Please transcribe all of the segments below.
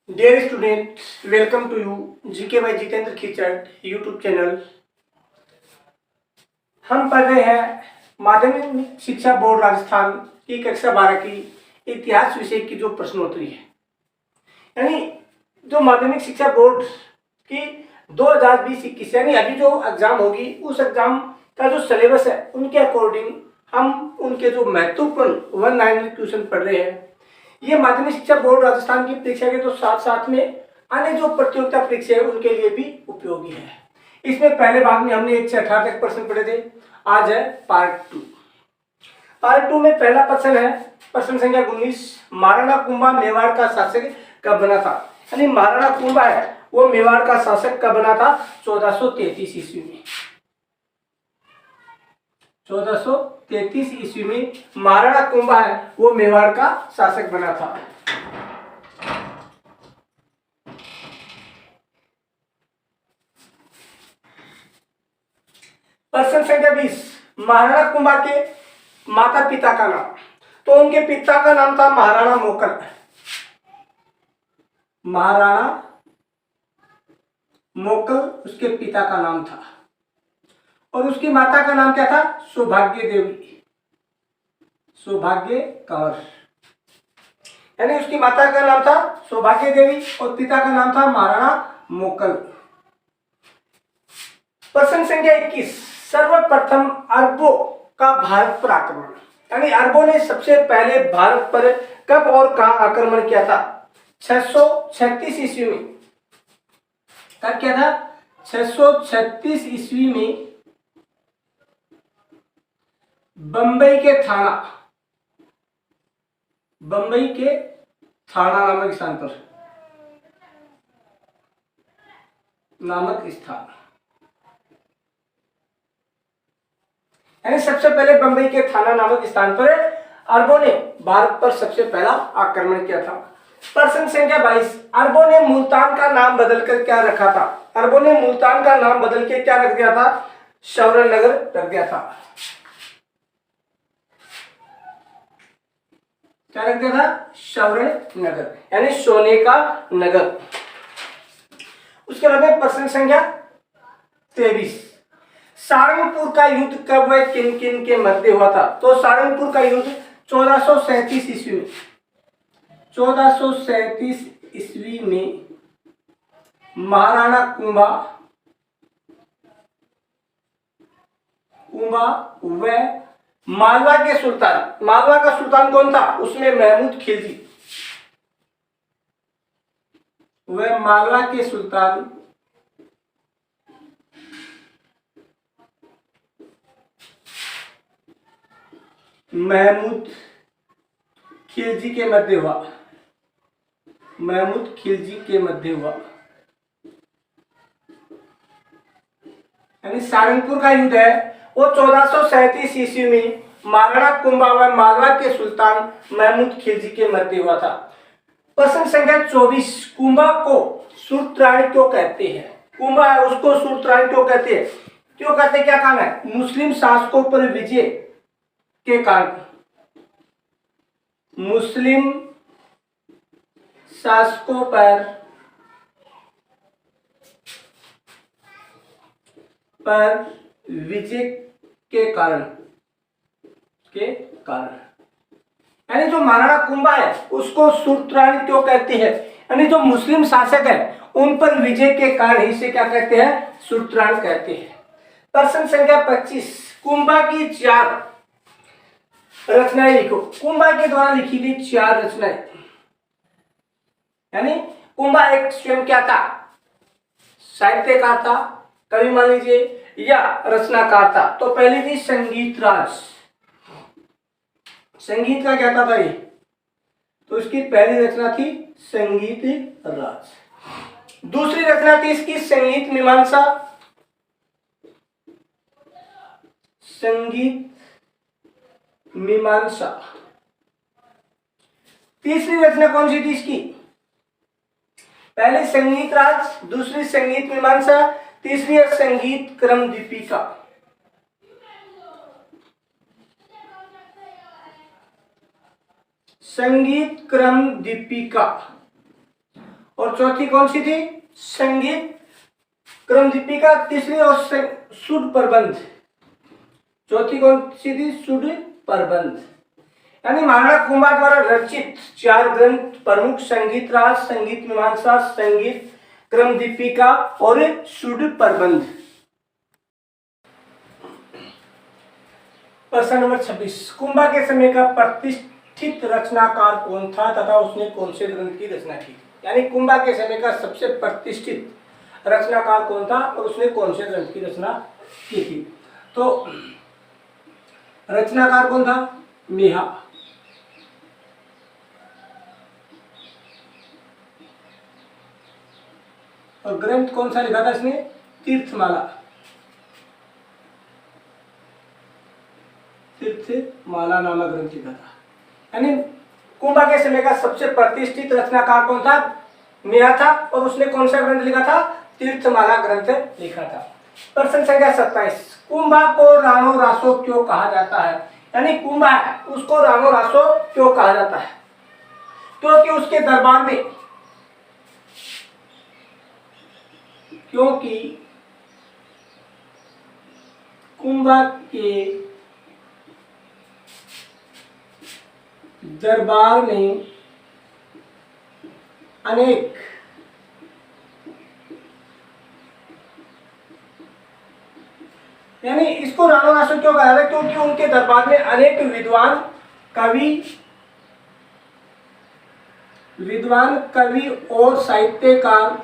Dear students, welcome to you GK by Jitendra Khichar YouTube channel. हम पढ़ रहे हैं माध्यमिक शिक्षा बोर्ड राजस्थान की कक्षा 12 की इतिहास विषय की जो प्रश्नोत्तरी है, यानी जो माध्यमिक शिक्षा बोर्ड की 2020-21 यानी अभी जो एग्जाम होगी उस एग्जाम का जो सिलेबस है उनके अकॉर्डिंग हम उनके जो महत्वपूर्ण 190 क्वेश्चन पढ़ रहे हैं। ये माध्यमिक शिक्षा बोर्ड राजस्थान की परीक्षा के तो साथ साथ में अन्य जो प्रतियोगिता परीक्षा है उनके लिए भी उपयोगी है। इसमें पहले भाग में हमने 1 से 18 तक प्रश्न पढ़े थे। आज है पार्ट टू में पहला प्रश्न है प्रश्न संख्या 19। महाराणा कुंभा मेवाड़ का शासक कब बना था? यानी महाराणा कुंभा है वो मेवाड़ का शासक कब बना था? 1433 ईस्वी में। 1433 ईस्वी में महाराणा कुंभा है वो मेवाड़ का शासक बना था। प्रश्न संख्या 20। महाराणा कुंभा के माता पिता का नाम। तो उनके पिता का नाम था महाराणा मोकल। महाराणा मोकल उसके पिता का नाम था और उसकी माता का नाम क्या था? सौभाग्य देवी, सौभाग्य कंवर। यानी उसकी माता का नाम था सौभाग्य देवी और पिता का नाम था महाराणा मोकल। प्रश्न संख्या 21। सर्वप्रथम अरबों का भारत पर आक्रमण। यानी अरबों ने सबसे पहले भारत पर कब और कहां आक्रमण किया था? 636 ईस्वी में। कब किया था? 636 ईस्वी में बंबई के थाना नामक स्थान पर, यानी सबसे पहले बंबई के थाना नामक स्थान पर अरबों ने भारत पर सबसे पहला आक्रमण किया था। प्रश्न संख्या 22। अरबों ने मुल्तान का नाम बदलकर क्या रखा था? अरबों ने मुल्तान का नाम बदल के क्या रख दिया था? शौरण नगर रख दिया था। क्या रख दिया था? शौरण नगर, यानी सोने का नगर। उसके बाद में प्रश्न संख्या 23। सारंगपुर का युद्ध कब व किन किन के मध्य हुआ था? तो सारंगपुर का युद्ध 1437 ईस्वी में। 1437 ईस्वी में महाराणा कुंभा व मालवा के सुल्तान, मालवा का सुल्तान कौन था? उसमें महमूद खिलजी व मालवा के सुल्तान महमूद खिलजी के मध्य हुआ। महमूद खिलजी के मध्य हुआ। यानी सारंगपुर का युद्ध है वो 1437 ईस्वी में महाराणा कुंभा व मालवा के सुल्तान महमूद खिलजी के मध्य हुआ था। प्रश्न संख्या 24। कुंभा को सूत्रराणी क्यों कहते हैं? कुंभा है उसको सूत्रराणी क्यों कहते हैं? क्यों कहते हैं? क्या कारण है? मुस्लिम शासकों पर विजय के कारण, मुस्लिम शासकों पर विजय के कारण यानी जो महाराणा कुंभा है उसको सूत्रराणी क्यों कहते हैं? यानी जो मुस्लिम शासक है उन पर विजय के कारण ही से क्या कहते हैं? सूत्रराणी कहते हैं। प्रश्न संख्या 25। कुंभा की 4 रचनाएं लिखो। कुंभा के द्वारा लिखी गई 4 रचनाएं। यानी कुंभा एक स्वयं क्या था? साहित्यकार था, कवि मान लीजिए, या रचनाकार था। तो पहली थी संगीत राज। संगीत का क्या था भाई? तो इसकी पहली रचना थी संगीत राज। दूसरी रचना थी इसकी संगीत मीमांसा। संगीत मीमांसा। तीसरी रचना कौन सी थी इसकी? पहले संगीत राज, दूसरी संगीत मीमांसा, तीसरी है संगीत क्रम दीपिका। संगीत क्रम दीपिका। और चौथी कौन सी थी? संगीत क्रम दीपिका। तीसरी और सुड प्रबंध। चौथी कौन सी थी? सुड प्रबंध। यानी महाराणा कुंभा द्वारा रचित 4 ग्रंथ प्रमुख संगीत राज, संगीत मीमांसा, संगीत क्रम दीपिका और सुड प्रबंध। प्रश्न नंबर 26, कुंभा के समय का प्रतिष्ठित रचनाकार कौन था तथा उसने कौन से ग्रंथ की रचना की? यानी कुंभा के समय का सबसे प्रतिष्ठित रचनाकार कौन था और उसने कौन से ग्रंथ की रचना की थी? तो रचनाकार कौन था? मेहा। और ग्रंथ कौन सा लिखा था इसने? तीर्थमाला। तीर्थमाला नामक ग्रंथ लिखा था। यानी कुंभा के समय का सबसे प्रतिष्ठित रचनाकार कौन था? मेहा था। और उसने कौन सा ग्रंथ लिखा था? तीर्थमाला ग्रंथ लिखा था। प्रश्न संख्या 27, कुंभा को राणो रासो क्यों कहा जाता है? यानी कुंभा है उसको राणो रासो क्यों कहा जाता है? क्योंकि उसके दरबार में कुंभा के दरबार में अनेक यानी इसको राणो रासो क्यों कहा जाता है? क्योंकि उनके दरबार में अनेक विद्वान कवि और साहित्यकार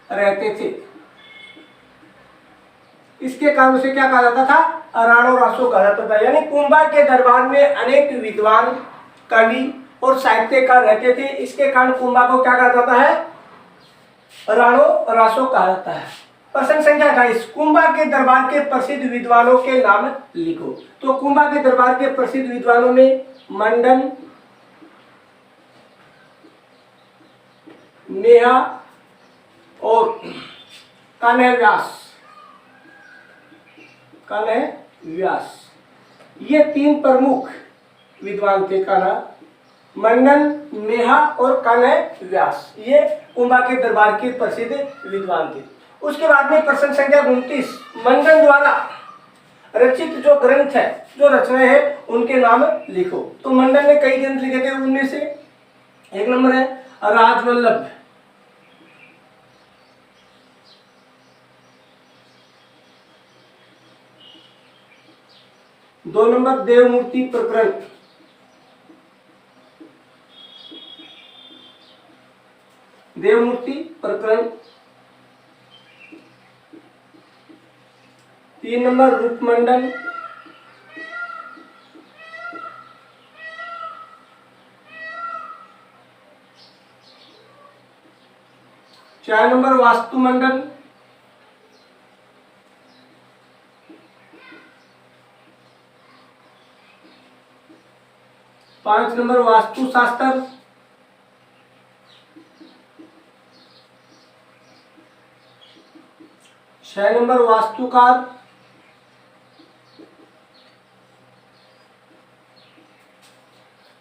रहते थे। इसके कारण उसे क्या कहा जाता था? राणो रासो कहा जाता था। यानी कुंभा के दरबार में अनेक विद्वान कवि और साहित्यकार रहते थे। इसके कारण कुंभा को क्या कहा जाता है? राणो रासो कहा जाता है। प्रश्न संख्या 28, कुंभा के दरबार के प्रसिद्ध विद्वानों के नाम लिखो। तो कुंभा के दरबार के प्रसिद्ध विद्वानों में मंडन, मेहा और कन्हैया व्यास, ये 3 प्रमुख विद्वान थे। मंडन, मेहा और कन्हैया व्यास, ये कुंभा के दरबार के प्रसिद्ध विद्वान थे। उसके बाद में प्रश्न संख्या 29, मंडन द्वारा रचित जो ग्रंथ है, जो रचनाएं है, उनके नाम लिखो। तो मंडन ने कई ग्रंथ लिखे थे। उनमें से एक नंबर है राजवल्लभ, 2 नंबर देवमूर्ति प्रकरण, 3 नंबर रूपमंडल, 4 नंबर वास्तुमंडल, 5 नंबर वास्तुशास्त्र, 6 नंबर वास्तुकार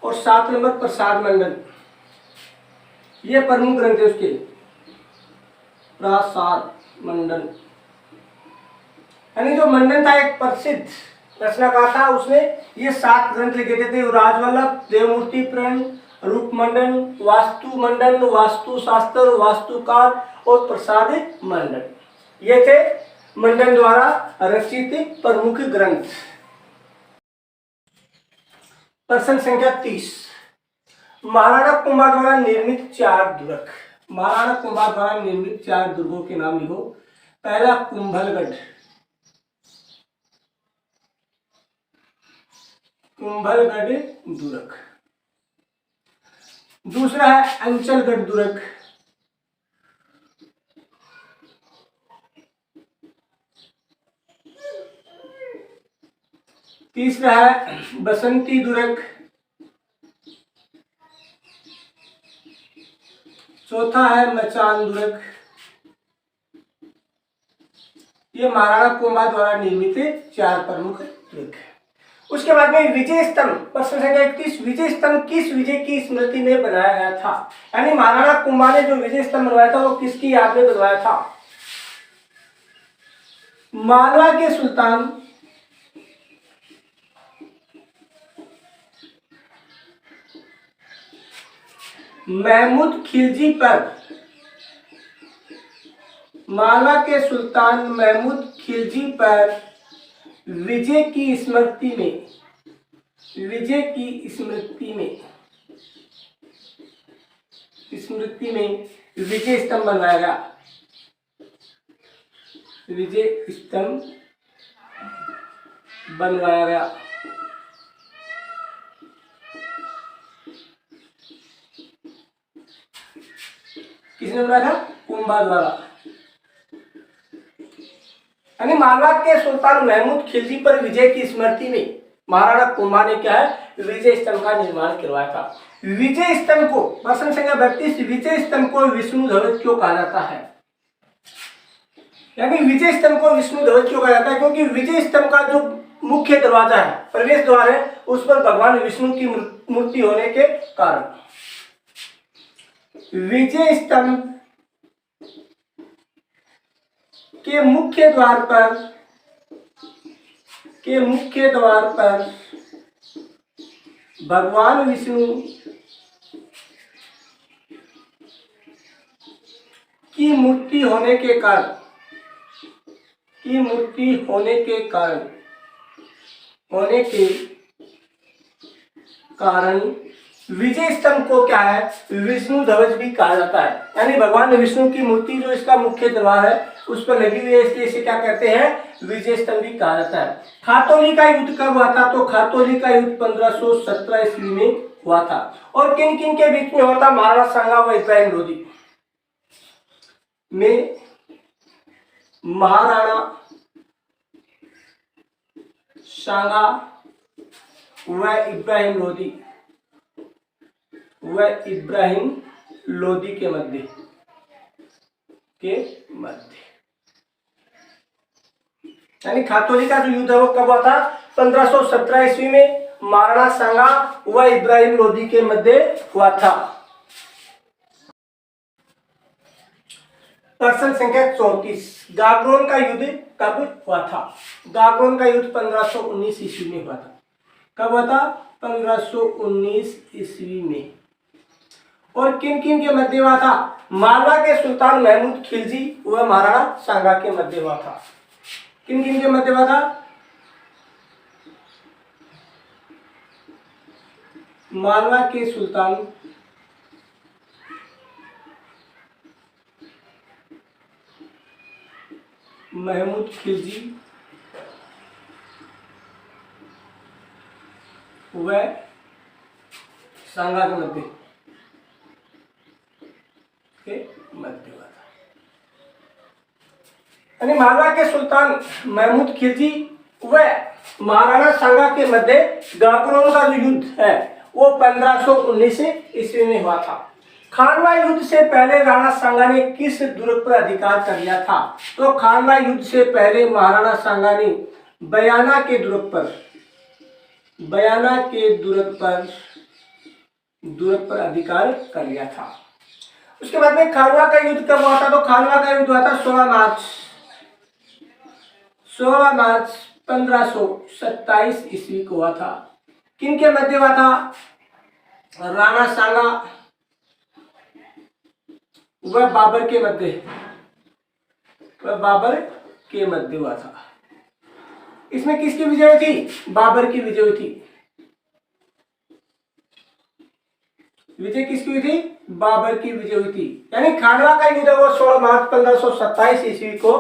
और 7 नंबर प्रसाद मंडल। ये प्रमुख ग्रंथ है उसके। प्रसाद मंडल यानी जो मंडन था एक प्रसिद्ध रचनाकार था। उसने ये 7 ग्रंथ लिखे थे। राजवल्लभ, देवमूर्ति प्रण, रूपमंडल, वास्तुमंडल, वास्तुशास्त्र, वास्तुकार और प्रसाद मंडल, ये थे मंडन द्वारा रचित प्रमुख ग्रंथ। प्रश्न संख्या 30, महाराणा कुंभा द्वारा निर्मित 4 दुर्ग। महाराणा कुंभा द्वारा निर्मित 4 दुर्गों के नाम लिखो। पहला कुंभलगढ़, दुर्ग। दूसरा है अंचलगढ़ दुर्ग। तीसरा है बसंती दुर्ग। चौथा है मचान दुर्ग। ये महाराणा कुंभा द्वारा निर्मित 4 प्रमुख दुर्ग है। उसके बाद में विजय स्तंभ, प्रश्न संख्या 31, विजय स्तंभ किस विजय की स्मृति में बनाया गया था? यानी महाराणा कुंभा ने जो विजय स्तंभ बनवाया था वो किसकी याद में बनवाया था? मालवा के सुल्तान महमूद खिलजी पर, मालवा के सुल्तान महमूद खिलजी पर विजय की स्मृति में, विजय की स्मृति में, स्मृति में विजय स्तंभ बनवाया गया, विजय स्तंभ बनवाया गया। किसने बनाया था? कुंभा द्वारा। यानी मालवा के सुल्तान महमूद खिलजी पर विजय की स्मृति में महाराणा कुंभा ने क्या है? विजय स्तंभ का निर्माण करवाया था। विजय स्तंभ को, प्रश्न संख्या 32, विजय स्तंभ को विष्णु ध्वज क्यों कहा जाता है? यानी विजय स्तंभ को विष्णु ध्वज क्यों कहा जाता है? क्योंकि विजय स्तंभ का जो मुख्य दरवाजा है, प्रवेश द्वार है, उस पर भगवान विष्णु की मूर्ति होने के कारण विजय स्तंभ के मुख्य द्वार पर, के मुख्य द्वार पर भगवान विष्णु की मूर्ति होने के कारण, की मूर्ति होने के कारण, होने के कारण विजय स्तंभ को क्या है? विष्णु ध्वज भी कहा जाता है। यानी भगवान विष्णु की मूर्ति जो इसका मुख्य द्वार है उस पर लगी हुई है, इसलिए इसे क्या कहते हैं? विजय स्तंभ भी कहा जाता है। खातौली का युद्ध कब हुआ था? तो खातौली का युद्ध 1517 ईस्वी में हुआ था। और किन किन के बीच में हुआ था? महाराणा सांगा व इब्राहिम लोधी में, महाराणा सांगा व इब्राहिम लोधी, व इब्राहिम लोधी के मध्य, के मध्य। यानी खातौली का जो युद्ध है वो कब हुआ था? 1517 ईस्वी में महाराणा सांगा व इब्राहिम लोधी के मध्य हुआ था। प्रश्न संख्या 34, गागरोन का युद्ध कब हुआ था? गागरोन का युद्ध 1519 ईस्वी में हुआ था। कब हुआ था? 1519 ईस्वी में। और किन किन के मध्य हुआ था? मालवा के सुल्तान महमूद खिलजी व महाराणा सांगा के मध्य हुआ था। किन किन के मध्य हुआ था? मालवा के सुल्तान महमूद खिलजी व सांगा के मध्य, के मध्य हुआ था। यानी मालवा के सुल्तान महमूद खिलजी व महाराणा सांगा के मध्य गागरोन का जो युद्ध है वो 1519 ईस्वी में हुआ था। खानवा युद्ध से पहले राणा सांगा ने किस दुर्ग पर अधिकार कर लिया था? तो खानवा युद्ध से पहले महाराणा सांगा ने बयाना के दुर्ग पर, बयाना के दुर्ग पर अधिकार कर लिया था। उसके बाद में खानवा का युद्ध कब हुआ था? तो खानवा का युद्ध हुआ था 16 मार्च 1527 ईस्वी को हुआ था। किन के मध्य हुआ था? राणा सांगा व बाबर के मध्य, वह बाबर के मध्य हुआ था। इसमें किसकी विजय हुई थी? बाबर की विजय हुई थी। विजय किसकी हुई थी? बाबर की विजय हुई थी। यानी खानवा का युद्ध वो 16 मार्च 1527 ईस्वी को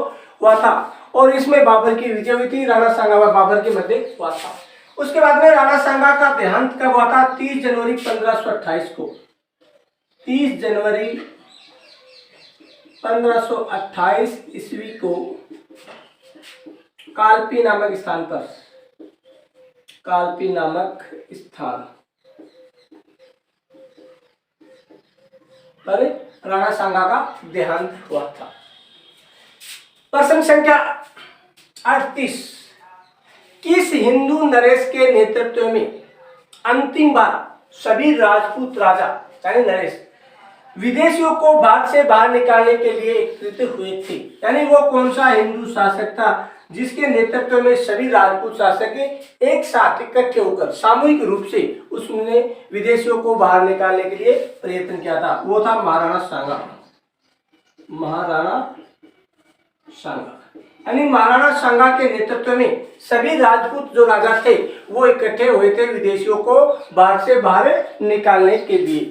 हुआ था और इसमें बाबर की विजय हुई थी। राणा सांगा व बाबर के मध्य हुआ था। उसके बाद में राणा सांगा का देहांत कब हुआ था? 30 जनवरी 1528 को। 30 जनवरी 1528 ईस्वी को कालपी नामक स्थान पर, कालपी नामक स्थान पर राणा सांगा का देहांत हुआ था। प्रश्न संख्या 38, किस हिंदू नरेश के नेतृत्व में अंतिम बार सभी राजपूत राजा यानी नरेश विदेशियों को भारत से बाहर निकालने के लिए एकत्रित हुए थे? यानी वो कौन सा हिंदू शासक था जिसके नेतृत्व में सभी राजपूत शासक एक साथ इकट्ठे होकर सामूहिक रूप से उसने विदेशियों को बाहर निकालने के लिए प्रयत्न किया था? वो था महाराणा सांगा। महाराणा सांगा यानी महाराणा सांगा के नेतृत्व में सभी राजपूत जो राजा थे वो इकट्ठे हुए थे विदेशियों को भारत से बाहर निकालने के लिए।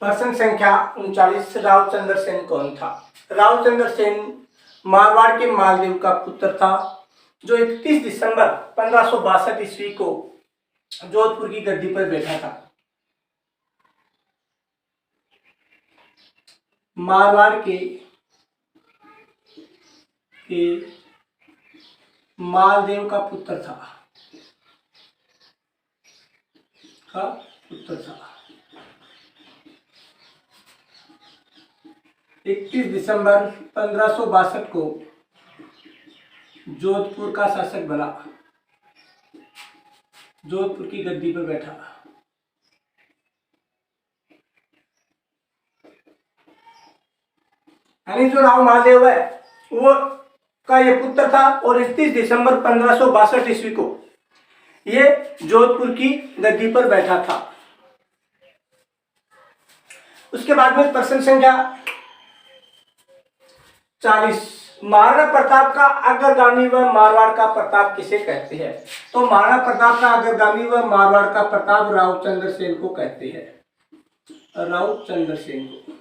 प्रश्न संख्या 39, रावचंद्र सेन कौन था? रावचंद्र सेन मारवाड़ के मालदेव का पुत्र था जो 31 दिसंबर 1562 ईस्वी को जोधपुर की गद्दी पर बैठा था। मारवाड़ के मालदेव का पुत्र था। 31 दिसंबर 1562 को जोधपुर का शासक बना, जोधपुर की गद्दी पर बैठा। यानी जो राव महादेव है वो का ये पुत्र था और 31 दिसंबर 1562 ईस्वी को ये जोधपुर की गद्दी पर बैठा था। उसके बाद में प्रश्न संख्या 40, महाराणा प्रताप का अग्रगामी व मारवाड़ का प्रताप किसे कहते हैं? तो महाराणा प्रताप का अग्रगामी व मारवाड़ का प्रताप रावचंद्र सेन को कहते हैं। रावचंद्र सेन को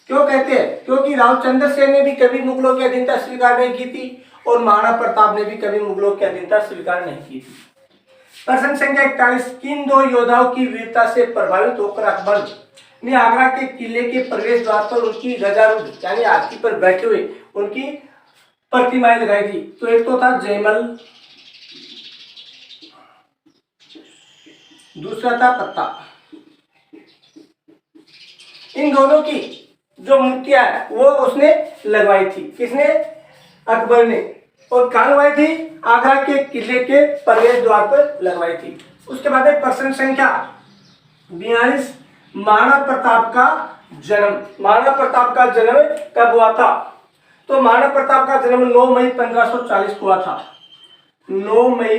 क्यों कहते हैं? क्योंकि रावचंद्र सेन ने भी कभी मुगलों की अधीनता स्वीकार नहीं की थी और महाराणा प्रताप ने भी कभी मुगलों की अधीनता स्वीकार नहीं की थी। प्रश्न संख्या 41, किन दो योद्धाओं की वीरता से प्रभावित होकर अकबर ने आगरा के किले के प्रवेश द्वार पर उनकी रजारूढ़ यानी हाथी पर बैठे हुए उनकी प्रतिमाएं लगाई थी? तो एक तो था जयमल, दूसरा था पत्ता। इन दोनों की जो मूर्तियां है वो उसने लगवाई थी। किसने? अकबर ने। और कहाँ लगवाई थी? आगरा के किले के प्रवेश द्वार पर लगवाई थी। उसके बाद प्रश्न संख्या 42, महाराणा प्रताप का जन्म। महाराणा प्रताप का जन्म कब हुआ था? तो महाराणा प्रताप का जन्म 9 मई 1540 को हुआ था। 9 मई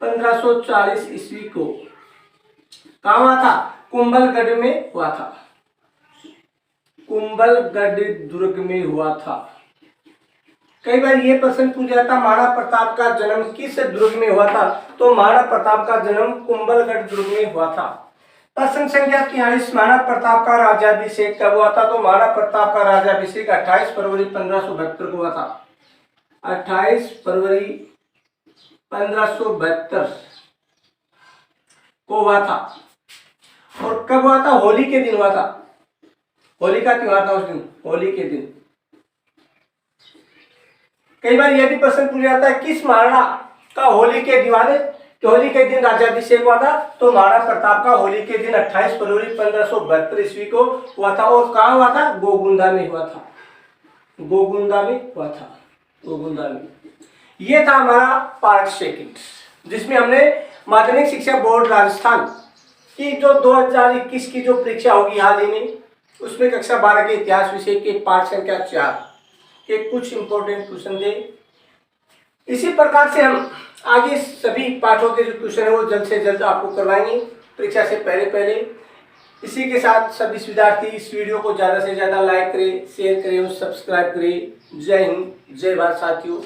1540 ईस्वी को कहाँ हुआ था? कुंभलगढ़ में हुआ था। कुंभलगढ़ दुर्ग में हुआ था। कई बार ये प्रश्न पूछा जाता महाराणा प्रताप का जन्म किस दुर्ग में हुआ था? तो महाराणा प्रताप का जन्म कुंभलगढ़ दुर्ग में हुआ था। प्रश्न संख्या 43, महाराणा प्रताप का राज्याभिषेक कब हुआ था? तो महाराणा प्रताप का राज्याभिषेक 28 फरवरी 1572 को हुआ था। 28 फरवरी 1572 को हुआ था। और कब हुआ था? होली के दिन हुआ था। होली का त्योहार था उस दिन, होली के दिन। कई बार यह भी प्रश्न पूछा जाता है किस महाराणा का होली के दीवाने होली के दिन राज्याभिषेक हुआ था? तो महाराणा प्रताप का होली के दिन 28 फरवरी 1572 ईस्वी को हुआ था। और कहाँ हुआ था? गोगुंदा में हुआ था। गोगुंदा में हुआ था। गोगुंदा में। ये था हमारा पार्ट सेकंड, जिसमें हमने माध्यमिक शिक्षा बोर्ड राजस्थान की जो 2021 की जो परीक्षा होगी हाल ही में, उसमें कक्षा 12 के इतिहास विषय के पाठ संख्या 4 के कुछ इंपॉर्टेंट क्वेश्चन थे। इसी प्रकार से हम आगे सभी पाठों के जो क्वेश्चन है वो जल्द से जल्द आपको करवाएंगे परीक्षा से पहले। इसी के साथ सभी विद्यार्थी इस वीडियो को ज़्यादा से ज़्यादा लाइक करें, शेयर करें और सब्सक्राइब करें। जय हिंद, जय भारत साथियों।